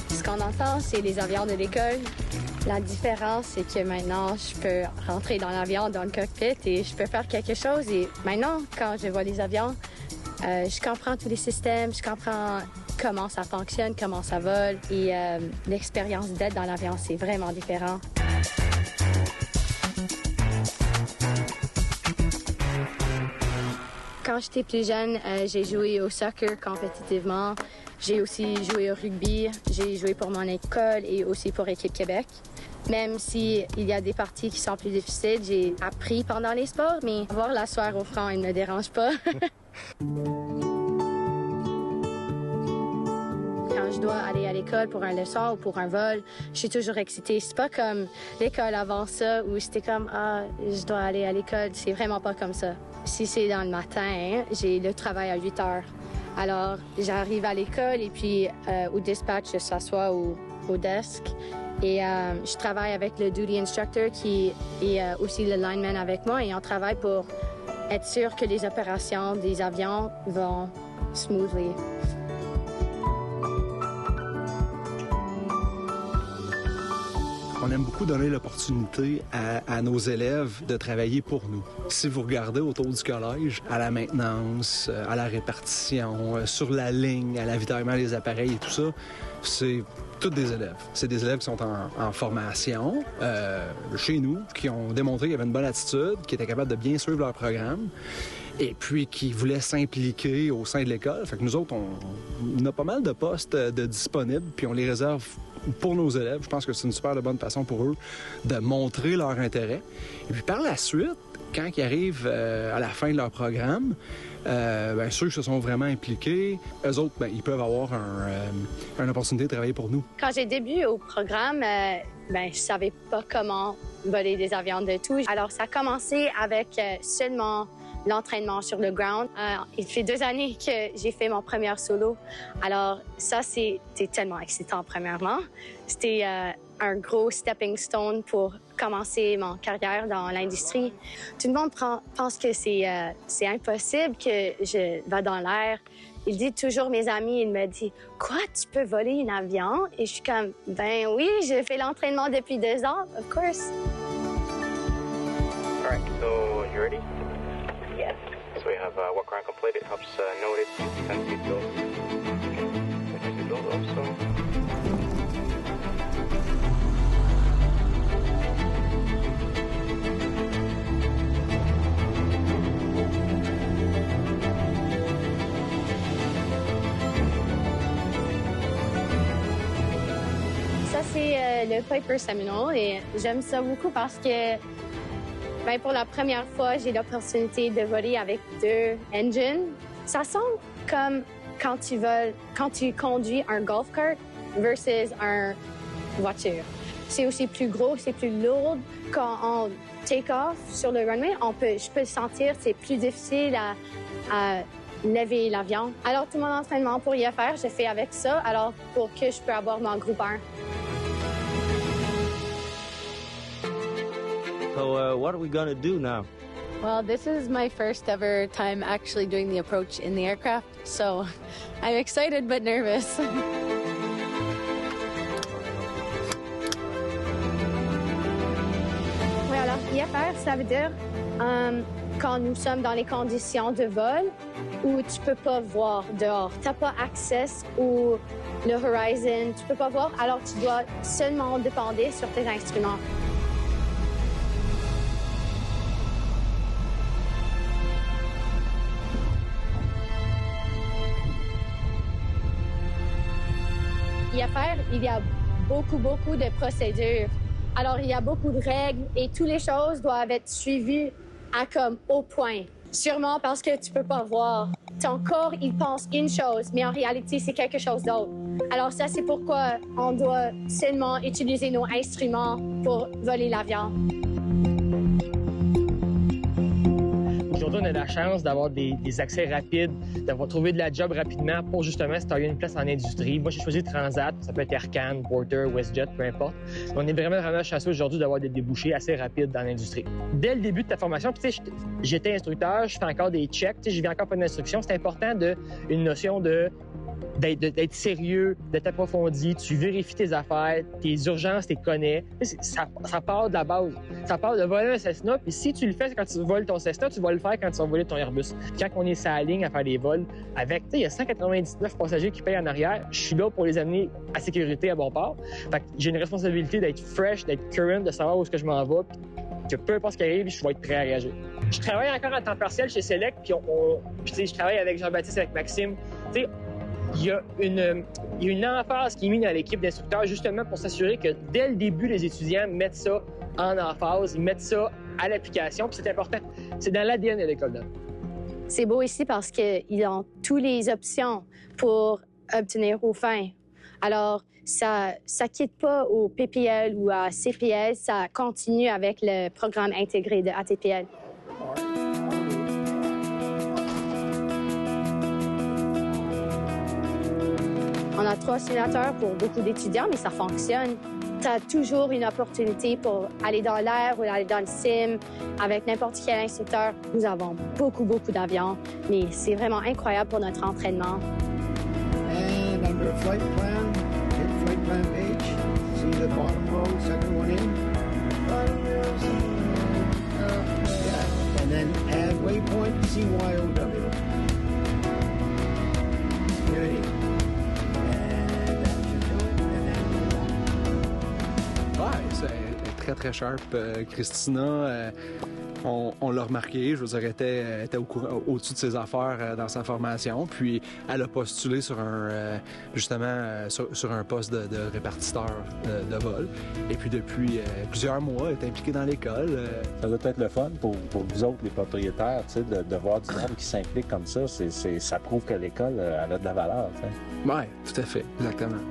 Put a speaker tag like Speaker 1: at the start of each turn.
Speaker 1: Ce qu'on entend, c'est les avions de l'école. La différence, c'est que maintenant, je peux rentrer dans l'avion, dans le cockpit, et je peux faire quelque chose. Et maintenant, quand je vois les avions, je comprends tous les systèmes, je comprends comment ça fonctionne, comment ça vole. Et l'expérience d'être dans l'avion, c'est vraiment différent. Quand j'étais plus jeune, j'ai joué au soccer compétitivement. J'ai aussi joué au rugby. J'ai joué pour mon école et aussi pour Équipe Québec. Même s'il y a des parties qui sont plus difficiles, j'ai appris pendant les sports, mais avoir la sueur au front, il ne me dérange pas. Quand je dois aller à l'école pour une leçon ou pour un vol, je suis toujours excitée. C'est pas comme l'école avant ça où c'était comme « Ah, je dois aller à l'école ». C'est vraiment pas comme ça. Si c'est dans le matin, j'ai le travail à 8 heures. Alors, j'arrive à l'école et puis au dispatch, je s'assois au desk. Et je travaille avec le duty instructor qui est aussi le lineman avec moi. Et on travaille pour être sûr que les opérations des avions vont smoothly.
Speaker 2: On aime beaucoup donner l'opportunité à nos élèves de travailler pour nous. Si vous regardez autour du collège, à la maintenance, à la répartition, sur la ligne, à l'avitaillement des appareils et tout ça, c'est tous des élèves. C'est des élèves qui sont en formation chez nous, qui ont démontré qu'ils avaient une bonne attitude, qui étaient capables de bien suivre leur programme et puis qui voulaient s'impliquer au sein de l'école. Fait que nous autres, on a pas mal de postes de disponibles, puis on les réserve pour nos élèves. Je pense que c'est une super bonne façon pour eux de montrer leur intérêt. Et puis par la suite, quand ils arrivent à la fin de leur programme, ceux qui se sont vraiment impliqués, eux autres, ils peuvent avoir une opportunité de travailler pour nous.
Speaker 1: Quand j'ai débuté au programme, je savais pas comment voler des avions de tout. Alors ça a commencé avec seulement l'entraînement sur le ground. Il fait 2 années que j'ai fait mon premier solo. Alors ça, c'était tellement excitant, premièrement. C'était un gros stepping stone pour commencer mon carrière dans l'industrie. Tout le monde pense que c'est impossible que je va dans l'air. Il dit toujours, mes amis, il me dit « Quoi, tu peux voler un avion? » Et je suis comme « Ben oui, j'ai fait l'entraînement depuis 2 ans, of course. »
Speaker 3: All right, so you ready?
Speaker 1: Yes.
Speaker 3: So we have walk around complete. It helps notice and seatbelt. Seatbelt also.
Speaker 1: Ça, c'est le Piper Seminole et j'aime ça beaucoup parce que pour la première fois, j'ai l'opportunité de voler avec 2 engines. Ça sent comme quand tu conduis un golf cart versus une voiture. C'est aussi plus gros, c'est plus lourd. Quand on take off sur le runway, je peux le sentir, c'est plus difficile à lever l'avion. Alors, tout mon entraînement pour y faire, je fais avec ça, alors pour que je peux avoir mon groupe 1.
Speaker 4: So what are we gonna do now?
Speaker 5: Well, this is my first ever time actually doing the approach in the aircraft, so I'm excited but nervous.
Speaker 1: Oui, alors, IFR, ça veut dire quand nous sommes dans les conditions de vol où tu peux pas voir dehors. Tu n'as pas accès au horizon, tu peux pas voir, alors tu dois seulement dépendre sur tes instruments. IFR, il y a beaucoup de procédures. Alors, il y a beaucoup de règles et toutes les choses doivent être suivies au point. Sûrement parce que tu peux pas voir. Ton corps, il pense une chose, mais en réalité, c'est quelque chose d'autre. Alors ça, c'est pourquoi on doit seulement utiliser nos instruments pour voler l'avion.
Speaker 6: Aujourd'hui, on a la chance d'avoir des accès rapides, d'avoir trouvé de la job rapidement pour justement se tailler une place en industrie. Moi, j'ai choisi Transat, ça peut être Air Canada, Porter, WestJet, peu importe. Mais on est vraiment chanceux aujourd'hui d'avoir des débouchés assez rapides dans l'industrie. Dès le début de ta formation, tu sais, j'étais instructeur, je fais encore des checks, tu sais, je viens encore pas d'instruction. C'est important une notion d'être sérieux, d'être approfondi, tu vérifies tes affaires, tes urgences, tu les connais. Ça part de la base. Ça part de voler un Cessna, puis si tu le fais quand tu voles ton Cessna, tu vas le faire quand tu vas voler ton Airbus. Quand on est sur la ligne à faire des vols, avec, tu sais, il y a 199 passagers qui payent en arrière, je suis là pour les amener à sécurité à bon port. Fait que j'ai une responsabilité d'être fresh, d'être current, de savoir où est-ce que je m'en vais, que peu importe ce qui arrive, je vais être prêt à réagir. Je travaille encore en temps partiel chez Select, puis tu sais, je travaille avec Jean-Baptiste, avec Maxime. Tu sais, il y a une emphase qui est mise dans l'équipe d'instructeurs justement pour s'assurer que dès le début, les étudiants mettent ça en emphase, ils mettent ça à l'application, puis c'est important. C'est dans l'ADN de l'école d'homme.
Speaker 1: C'est beau ici parce qu'ils ont toutes les options pour obtenir aux fins. Alors, ça quitte pas au PPL ou à CPL, ça continue avec le programme intégré de ATPL. On a 3 simulateurs pour beaucoup d'étudiants, mais ça fonctionne. Tu as toujours une opportunité pour aller dans l'air ou aller dans le sim avec n'importe quel instructeur. Nous avons beaucoup d'avions, mais c'est vraiment incroyable pour notre entraînement.
Speaker 7: And under flight plan, hit flight plan page. See the bottom row, second one in. Yeah. And then add waypoint CYOW. Unity.
Speaker 2: Très sharp. Christina, on l'a remarqué, je veux dire, était au-dessus de ses affaires dans sa formation, puis elle a postulé sur sur un poste de répartiteur de vol. Et puis depuis plusieurs mois, elle est impliquée dans l'école.
Speaker 4: Ça doit être le fun pour vous autres, les propriétaires, tu sais, de voir du monde qui s'implique comme ça. Ça prouve que l'école, elle a de la valeur.
Speaker 2: Oui, tout à fait, exactement.